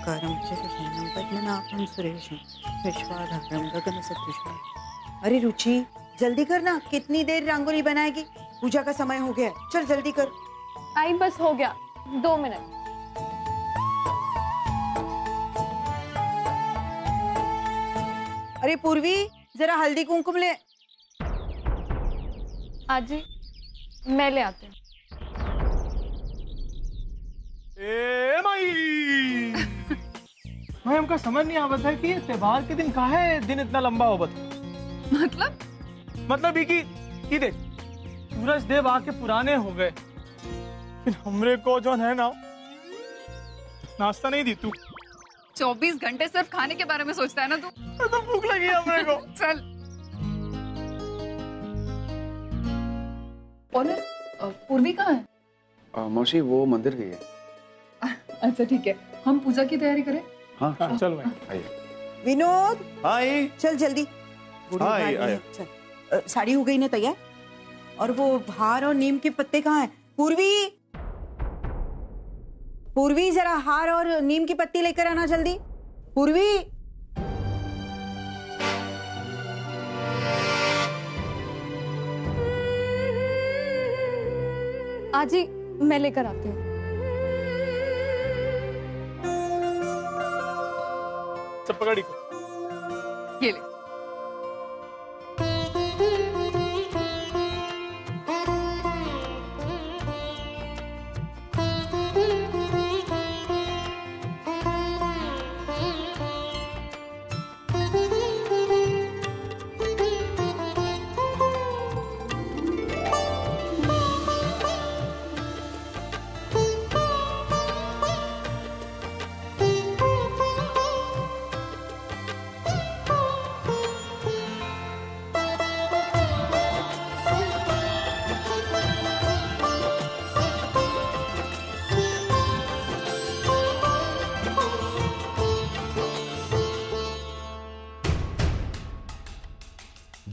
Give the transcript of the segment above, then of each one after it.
ओंकारं चतुर्भुजं पद्मनाभं सुरेशं विश्वाधारं गगनसदृशं। अरे रुचि, जल्दी कर ना, कितनी देर रंगोली बनाएगी? पूजा का समय हो गया, चल जल्दी कर। आई बस हो गया, 2 मिनट। अरे पूर्वी, जरा हल्दी कुमकुम ले। आजी, मैं ले आती हूँ। भाई हमका समझ नहीं आवत है कि त्योहार के दिन काहे दिन इतना लंबा होवत। मतलब ये कि देख, सूरज देव आके पुराने हो गए, फिर हमरे को जो है ना नाश्ता नहीं दी तू। 24 घंटे सिर्फ खाने के बारे में सोचता है ना तू। तो भूख लगी है हमरे को। चल। पूर्वी कहाँ है? मौसी वो मंदिर गई है। अच्छा ठीक है, हम पूजा की तैयारी करें। हाँ चल भाई। आइए। विनोद, हाय। चल जल्दी। हाय, हाय। चल, साड़ी हो गई ना तैयार? और वो हार और नीम के पत्ते कहाँ हैं? पूर्वी, पूर्वी जरा हार और नीम की पत्ती लेकर आना जल्दी। पूर्वी। आजी, मैं लेकर आती हूँ। सब पकड़ी को। ये ले।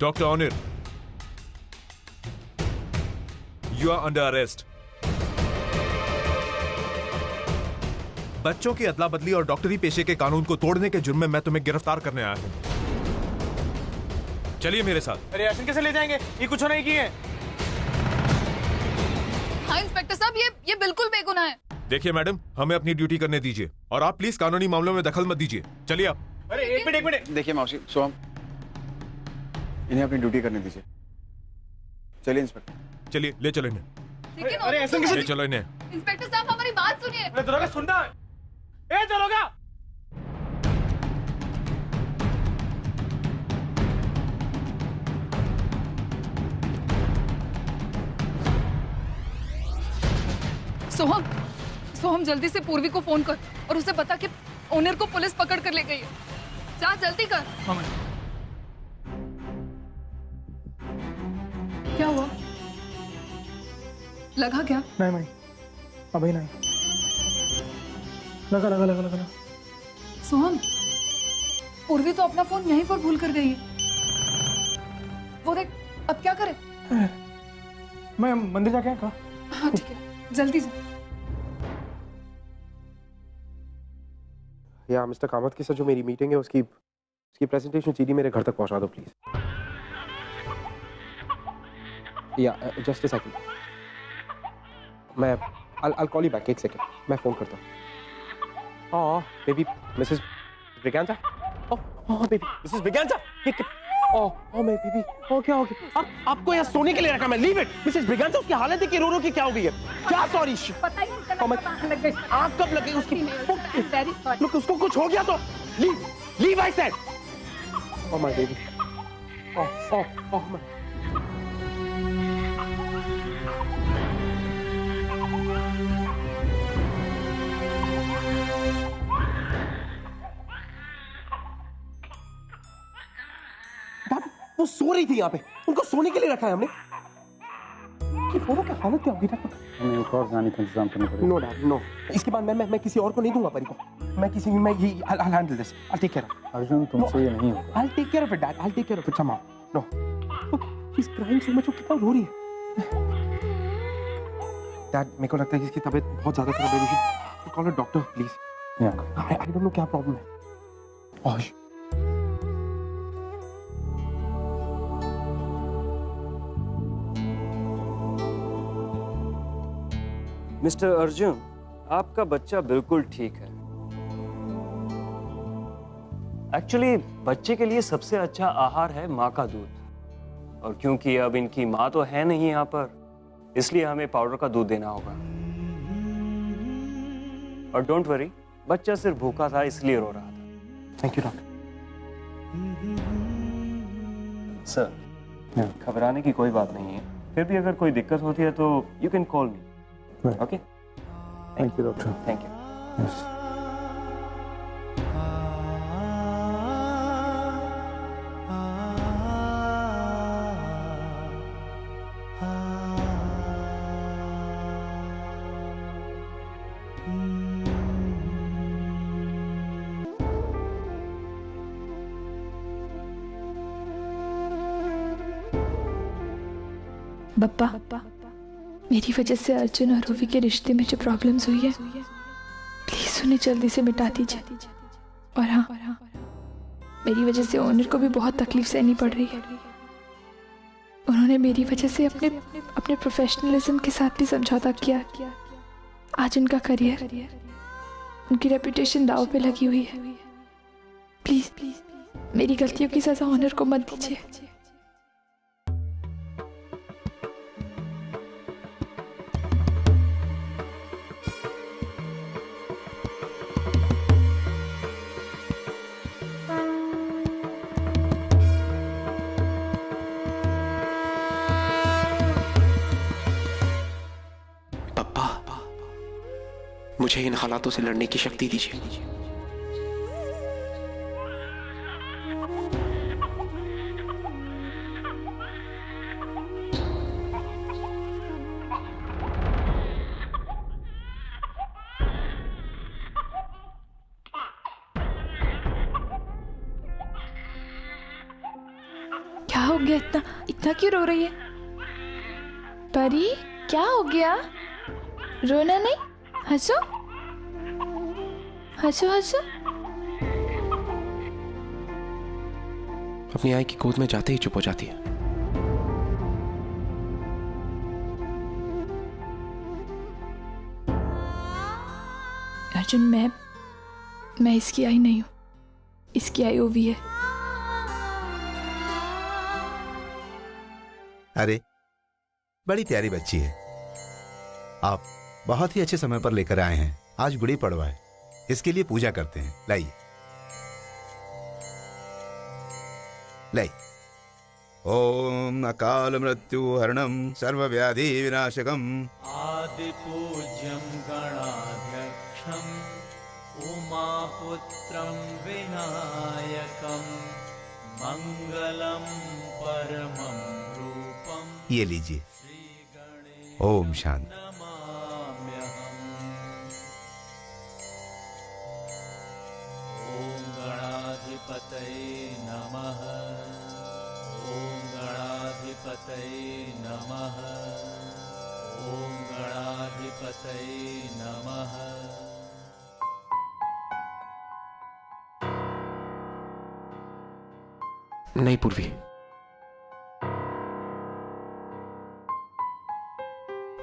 Dr. Onir, you are under arrest. बच्चों की अदला बदली और डॉक्टरी पेशे के कानून को तोड़ने के जुर्म में मैं तुम्हें गिरफ्तार करने आया हूं। चलिए मेरे साथ। अरे ऐसे कैसे ले जाएंगे? ये कुछ नहीं किए। हाँ इंस्पेक्टर साहब, ये बिल्कुल बेगुनाह है। देखिए मैडम, हमें अपनी ड्यूटी करने दीजिए और आप प्लीज कानूनी मामलों में दखल मत दीजिए। चलिए आप। अरे एक मिनट। देखिए मौसी, सोहम, इन्हें अपनी ड्यूटी करने दीजिए। चलिए इंस्पेक्टर। चलिए ले चलो इन्हें। लेकिन अरे ऐसे कैसे? ले चलो इन्हें। इंस्पेक्टर साहब हमारी बात सुनिए। अरे दरोगा सुनना है। ए दरोगा। सोहम जल्दी से पूर्वी को फोन कर और उसे बता कि ओनर को पुलिस पकड़ कर ले गई है। जा जल्दी कर। हाँ। क्या हुआ? लगा क्या? नहीं भाई, अभी नहीं। लगा। सोहम, पूर्वी तो अपना फोन यहीं पर भूल कर गई है। वो देख, अब क्या करे? मैं मंदिर जाके आया। हाँ ठीक है, जल्दी जा। या मिस्टर कामत के साथ जो मेरी मीटिंग है उसकी प्रेजेंटेशन सीडी मेरे घर तक पहुंचा दो प्लीज। या जस्ट अ सेकंड, मैं I'll call you back। एक सेकंड, मैं फोन करता हूँ। Oh baby, Mrs Braganza. Oh baby, Mrs Braganza. Oh मेरी बेबी, ओह क्या हो गया? आपको यहाँ सोने के लिए रखा मैं। Leave it. मिसेस ब्रिगेंजा, उसकी हालत है कि रो की क्या हो गई है? क्या सॉरी? पता ही नहीं लग गई। आँख कब लग गई उसकी? Very sorry. लोग उसको कुछ हो गया तो leave I said. Oh my baby. Oh my. वो सो रही थी यहाँ पे, उनको सोने के लिए रखा है हमने। ये दोनों की हालत क्या होगी? हमें एक और गाने का इंतजाम करना पड़ेगा। No dad, no. इसके बाद मैं किसी और को नहीं दूंगा परी को। I'll handle this. I'll take care of it. Arjun, तुमसे ये नहीं होगा। I'll take care of it, Dad. I'll take care of it somehow. No. She's crying so much. वो कितना रो रही है। Dad, मेरे को लगता है कि इसकी तबीयत बहुत ज्यादा खराब है। Call a doctor, please. I don't know क्या प्रॉब्लम है। Oh, मिस्टर अर्जुन, आपका बच्चा बिल्कुल ठीक है। एक्चुअली बच्चे के लिए सबसे अच्छा आहार है माँ का दूध, और क्योंकि अब इनकी माँ तो है नहीं यहाँ पर, इसलिए हमें पाउडर का दूध देना होगा। और डोंट वरी, बच्चा सिर्फ भूखा था इसलिए रो रहा था। Thank you doctor. सर, घबराने की कोई बात नहीं है। फिर भी अगर कोई दिक्कत होती है तो you can call me. Okay, thank you doctor. Thank you. Bappa, मेरी वजह से अर्जुन और रूवी के रिश्ते में जो प्रॉब्लम्स हुई है, प्लीज उन्हें जल्दी से मिटा दीजिए। और हाँ, मेरी वजह से ओनर को भी बहुत तकलीफ सहनी पड़ रही है। उन्होंने मेरी वजह से अपने प्रोफेशनलिज्म के साथ भी समझौता किया। आज उनका करियर, उनकी रेपुटेशन दांव पे लगी हुई है। प्लीज मेरी गलतियों की सजा ओनर को मत दीजिए। मुझे इन हालातों से लड़ने की शक्ति दीजिए। क्या हो गया? इतना क्यों रो रही है? परी, क्या हो गया? रोना नहीं, हंसो हंसो हंसो। अपनी आई की गोद में जाते ही चुप हो जाती है। अर्जुन, मैं इसकी आई नहीं हूं, इसकी आई ओवी है। अरे, बड़ी प्यारी बच्ची है। आप बहुत ही अच्छे समय पर लेकर आए हैं। आज गुड़ी पड़वा है, इसके लिए पूजा करते हैं। लाइए लाइए। ओम अकाल मृत्यु हरणम सर्वव्याधि विनाशकम आदि पूज्यम गणाध्यक्षम उमापुत्रम विनायकम मंगलम परमं रूपम। ये लीजिए। ओम शांति। गणाधिपतये नमः। ओम गणाधिपतये नमः। ओम गणाधिपतये नमः। नहीं पूर्वी,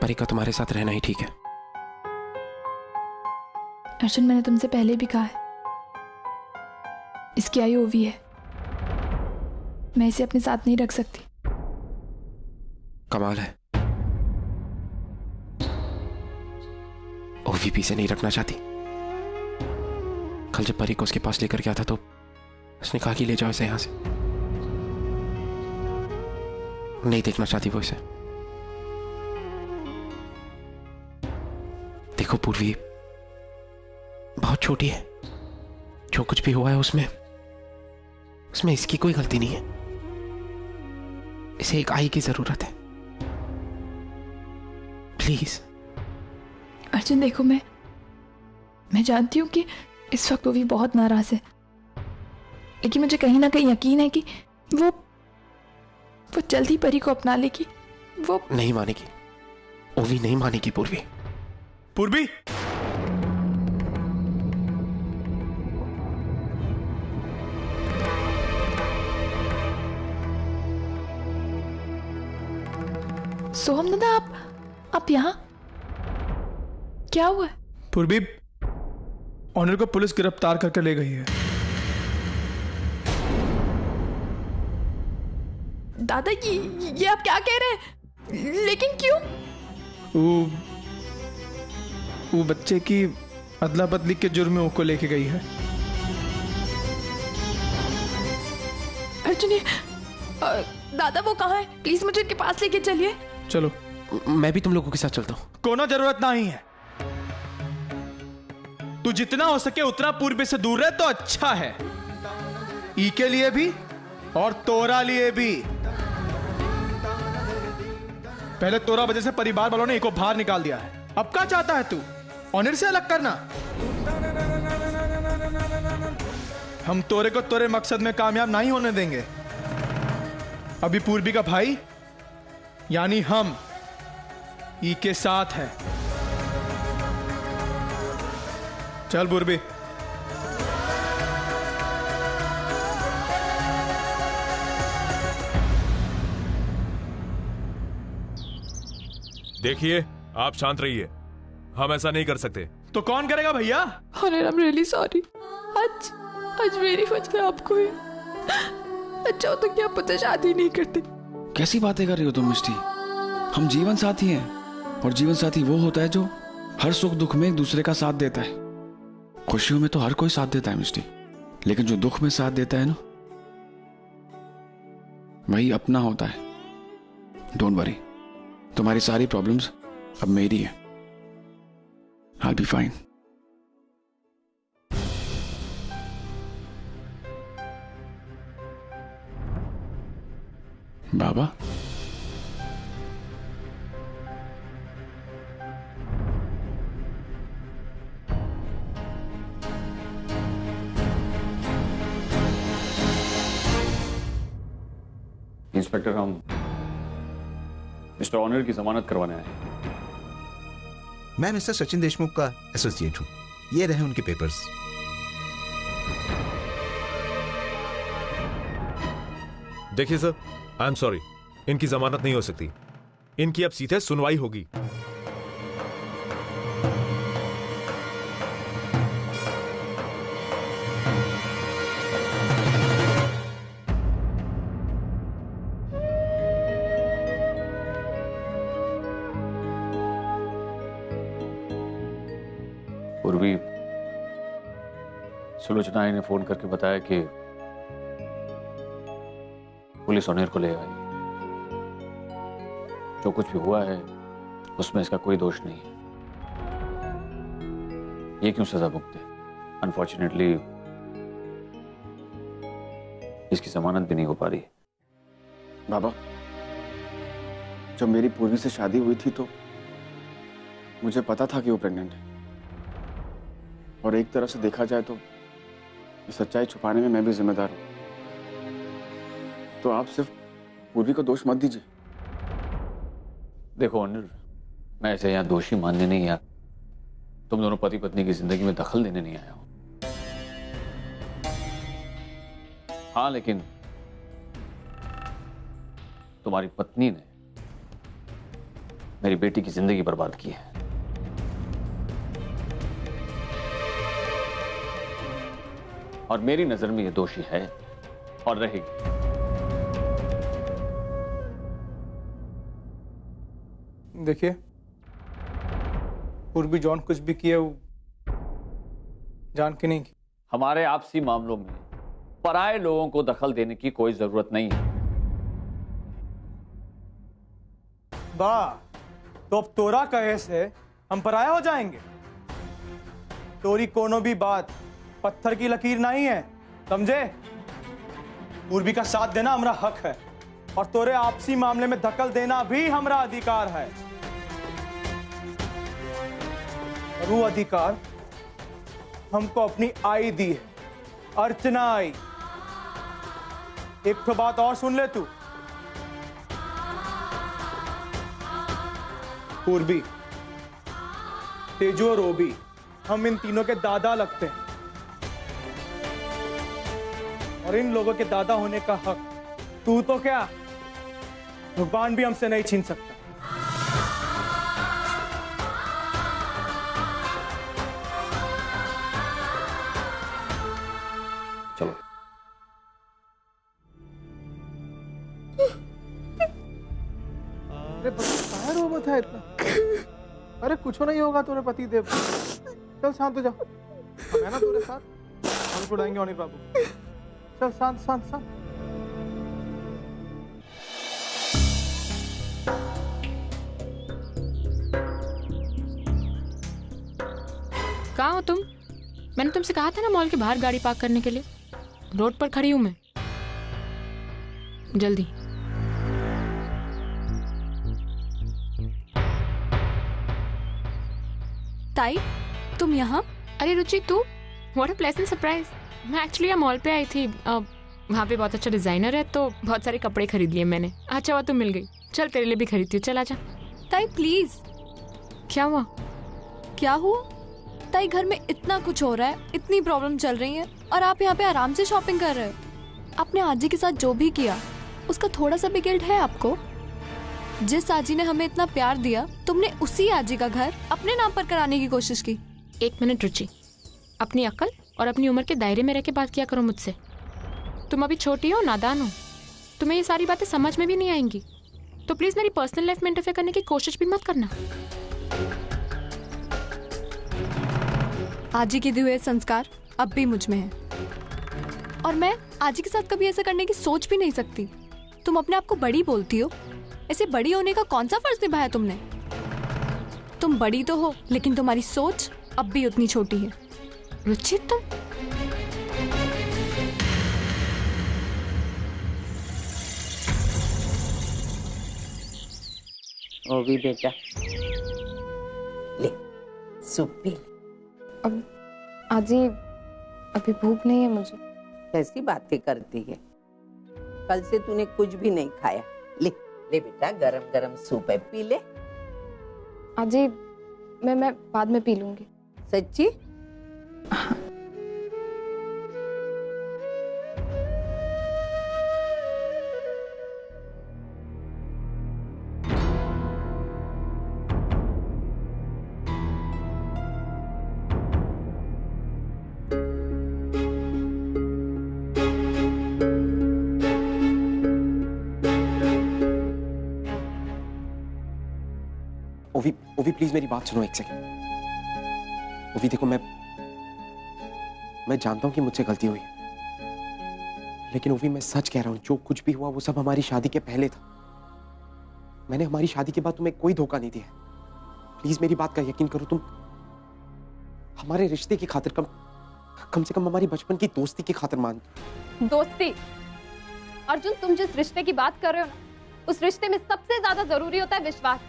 परी का तुम्हारे साथ रहना ही ठीक है। अर्जुन, मैंने तुमसे पहले भी कहा है, इसकी आयु ओवी है, मैं इसे अपने साथ नहीं रख सकती। कमाल है, ओवीपी से नहीं रखना चाहती। कल जब परी को उसके पास लेकर गया था तो उसने कहा कि ले जाओ इसे यहां से। नहीं देखना चाहती वो इसे। देखो पूर्वी बहुत छोटी है, जो कुछ भी हुआ है उसमें इसकी कोई गलती नहीं है। इसे एक आई की जरूरत है। प्लीज। अर्जुन देखो, मैं जानती हूं कि इस वक्त वो भी बहुत नाराज है, लेकिन मुझे कहीं ना कहीं यकीन है कि वो जल्द ही परी को अपना लेगी। वो नहीं मानेगी, ओवी नहीं मानेगी। पूर्वी, पूर्वी, सोहम दादा, आप यहाँ? क्या हुआ है? पूर्वी, ऑनर को पुलिस गिरफ्तार करके ले गई है। दादा, ये आप क्या कह रहे हैं? लेकिन क्यों? वो बच्चे की अदला बदली के जुर्म में को लेके गई है। अर्जुन, दादा वो कहाँ है? प्लीज मुझे उनके पास लेके चलिए। चलो। मैं भी तुम लोगों के साथ चलता हूँ। कोनो जरूरत नहीं है। तू जितना हो सके उतना पूर्वी से दूर रहे तो अच्छा है, ई के लिए भी और तोरा लिए भी। पहले तोरा वजह से परिवार वालों ने एक को बाहर निकाल दिया है, अब क्या चाहता है तू? ऑनर से अलग करना? हम तोरे को तोरे मकसद में कामयाब नहीं होने देंगे। अभी पूर्वी का भाई यानी हम ई के साथ है। चल पूर्वी। देखिए, आप शांत रहिए, हम ऐसा नहीं कर सकते। तो कौन करेगा भैया? Honour, I am really sorry. आज मेरी वजह आपको है। अच्छा हो तो क्या पता शादी नहीं करते। कैसी बातें कर रही हो तुम मिष्टी? हम जीवन साथी हैं, और जीवन साथी वो होता है जो हर सुख दुख में एक दूसरे का साथ देता है। खुशियों में तो हर कोई साथ देता है मिष्टी, लेकिन जो दुख में साथ देता है ना, वही अपना होता है। डोंट वरी, तुम्हारी सारी प्रॉब्लम्स अब मेरी है। I'll be fine. Baba, inspector, हम मिस्टर ऑनर की जमानत करवाने आए हैं। मैं मिस्टर सचिन देशमुख का एसोसिएट हूं। ये रहे उनके पेपर्स। देखिए सर, आई एम सॉरी, इनकी जमानत नहीं हो सकती। इनकी अब सीधे सुनवाई होगी। पूर्वी, सुलोचना ने फोन करके बताया कि पुलिस ऑनर को ले आई। जो कुछ भी हुआ है उसमें इसका कोई दोष नहीं है। ये क्यों सजा भुगते? अनफॉर्चुनेटली इसकी जमानत भी नहीं हो पा रही। बाबा, जब मेरी पूर्वी से शादी हुई थी तो मुझे पता था कि वो प्रेग्नेंट है, और एक तरह से देखा जाए तो ये सच्चाई छुपाने में मैं भी जिम्मेदार हूं। तो आप सिर्फ पूर्वी को दोष मत दीजिए। देखो ऑनर, मैं ऐसे यहाँ दोषी मानने नहीं आया, तुम दोनों पति पत्नी की जिंदगी में दखल देने नहीं आया हूं। हाँ, लेकिन तुम्हारी पत्नी ने मेरी बेटी की जिंदगी बर्बाद की है। और मेरी नजर में ये दोषी है और रहेगी। देखिए, पूर्वी जॉन कुछ भी किया वो जान के नहीं की। हमारे आपसी मामलों में पराये लोगों को दखल देने की कोई जरूरत नहीं है। वाह, तो अब तोरा कहे से हम पराया हो जाएंगे? तोरी कोनो भी बात पत्थर की लकीर नहीं है, समझे? पूर्वी का साथ देना हमारा हक है, और तोरे आपसी मामले में दखल देना भी हमारा अधिकार है। और वो अधिकार हमको अपनी आई दी है, अर्चना आई। एक तो बात और सुन ले तू, पूर्वी, तेजू और ओबी, हम इन तीनों के दादा लगते हैं, और इन लोगों के दादा होने का हक तू तो क्या, भगवान भी हमसे नहीं छीन सकता। अरे बाहर हो मत है इतना। अरे कुछ नहीं होगा तेरे पति देव। चल शांत हो जा, हम है ना तेरे साथ, हम छुड़ाएंगे अनिल बाबू। चल शांत शांत शांत। कहाँ हो तुम? मैंने तुमसे कहा था ना मॉल के बाहर गाड़ी पार्क करने के लिए। रोड पर खड़ी हूं मैं, जल्दी। ताई तुम यहाँ? अरे रुचि तू, व्हाट अ प्लेजेंट सरप्राइज। मैं एक्चुअली यहाँ मॉल पे आई थी, वहाँ पे बहुत अच्छा डिजाइनर है तो बहुत सारे कपड़े खरीद लिए मैंने। अच्छा हुआ तुम मिल गई। चल तेरे लिए भी खरीदती हूँ, चल आजा। ताई प्लीज। क्या हुआ? क्या हुआ? ताई घर में इतना कुछ हो रहा है, इतनी प्रॉब्लम चल रही है और आप यहाँ पे आराम से शॉपिंग कर रहे हो। आपने आजी के साथ जो भी किया उसका थोड़ा सा भी गिल्ट है आपको? जिस आजी ने हमें इतना प्यार दिया, तुमने उसी आजी का घर अपने नाम पर कराने की कोशिश की। एक मिनट रुचि, अपनी अक्ल और अपनी उम्र के दायरे में रह के बात किया करो मुझसे। तुम अभी छोटी हो, नादान हो, तुम्हें ये सारी बातें समझ में भी नहीं आएंगी। तो प्लीज मेरी पर्सनल लाइफ में इंटरफेयर करने की कोशिश भी मत करना। आजी के दिए हुए संस्कार अब भी मुझ में है और मैं आजी के साथ कभी ऐसा करने की सोच भी नहीं सकती। तुम अपने आप को बड़ी बोलती हो, ऐसे बड़ी होने का कौन सा फर्ज निभाया तुमने? तुम बड़ी तो हो लेकिन तुम्हारी सोच अब भी उतनी छोटी है। रुचि तुम ओ भी बेटा ले सूप पी। अब आजी अभी भूख नहीं है मुझे। कैसी बातें करती है, कल से तूने कुछ भी नहीं खाया। ले ले बेटा, गरम गरम सूप है, पी ले। आजी मैं बाद में पी लूंगी। सच्ची? ओवी प्लीज मेरी बात सुनो एक सेकंड। ओवी देखो, मैं जानता हूं कि मुझसे गलती हुई है, लेकिन ओवी मैं सच कह रहा हूं, जो कुछ भी हुआ वो सब हमारी शादी के पहले था। मैंने हमारी शादी के बाद तुम्हें कोई धोखा नहीं दिया। प्लीज मेरी बात का यकीन करो। तुम हमारे रिश्ते की खातिर कम से कम हमारी बचपन की दोस्ती की खातिर मान। दोस्ती? अर्जुन, तुम जिस रिश्ते की बात कर रहे हो ना, उस रिश्ते में सबसे ज्यादा जरूरी होता है विश्वास।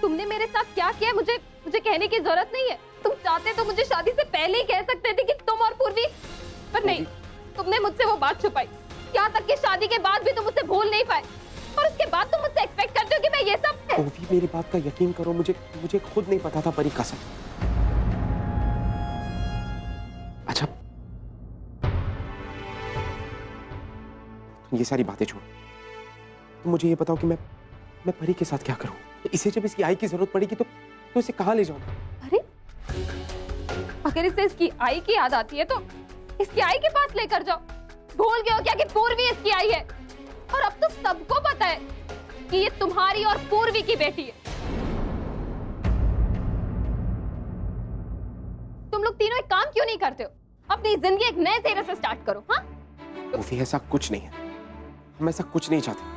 तुमने मेरे साथ क्या किया मुझे कहने की जरूरत नहीं है। तुम चाहते तो मुझे शादी से पहले ही कह सकते थे कि तुम और पूर्वी, पर नहीं, तुमने मुझसे वो बात छुपाई। यहाँ तक कि शादी के बाद भी तुम मुझसे भूल नहीं पाए और उसके बाद तुम मुझसे एक्सपेक्ट करते हो कि मैं ये सब। ओवी मेरी बात का यकीन करो, मुझे खुद नहीं पता था परी कसम। अच्छा ये सारी बातें छोड़ो, तुम मुझे ये बताओ कि मैं परी के साथ क्या करूं? इसे जब इसकी आई की जरूरत पड़ेगी तो इसे कहां ले जाऊं? अरे अगर इसे इसकी आई की याद आती है तो इसकी आई के पास लेकर जाओ। भूल गए हो क्या कि पूर्वी इसकी आई है? और अब तो सबको पता है कि ये तुम्हारी और पूर्वी की बेटी है। तुम लोग तीनों एक काम क्यों नहीं करते हो? अपनी जिंदगी एक नए सिरे से स्टार्ट करो। हाँ पूर्वी, ऐसा कुछ नहीं है, हम ऐसा कुछ नहीं चाहते।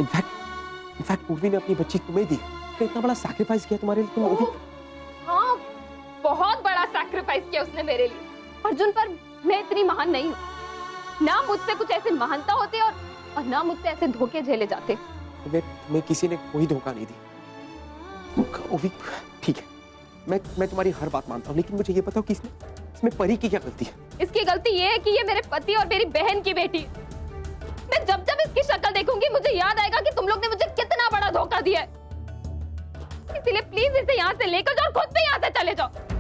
इनफैक्ट पूर्वी ने अपनी बच्ची तुम्हें दी, तो इतना बड़ा सैक्रिफाइस किया तुम्हारे लिए। तुम हाँ, बहुत बड़ा सैक्रिफाइस किया उसने मेरे लिए। अर्जुन, पर मैं इतनी महान नहीं हूँ। ना मुझसे कुछ ऐसे महानता होती और ना मुझसे ऐसे धोखे झेले जाते। तुम्हें किसी ने कोई धोखा नहीं दी। ठीक है, मैं तुम्हारी हर बात मानता हूँ, लेकिन मुझे ये बताओ कि इसमें परी की क्या गलती है? इसकी गलती ये है कि ये मेरे पति और मेरी बहन की बेटी है। मैं जब इसकी शक्ल देखूंगी मुझे याद आएगा कि तुम लोग ने मुझे कितना बड़ा धोखा दिया है। इसलिए प्लीज इसे यहाँ से लेकर जाओ और खुद भी यहाँ से चले जाओ।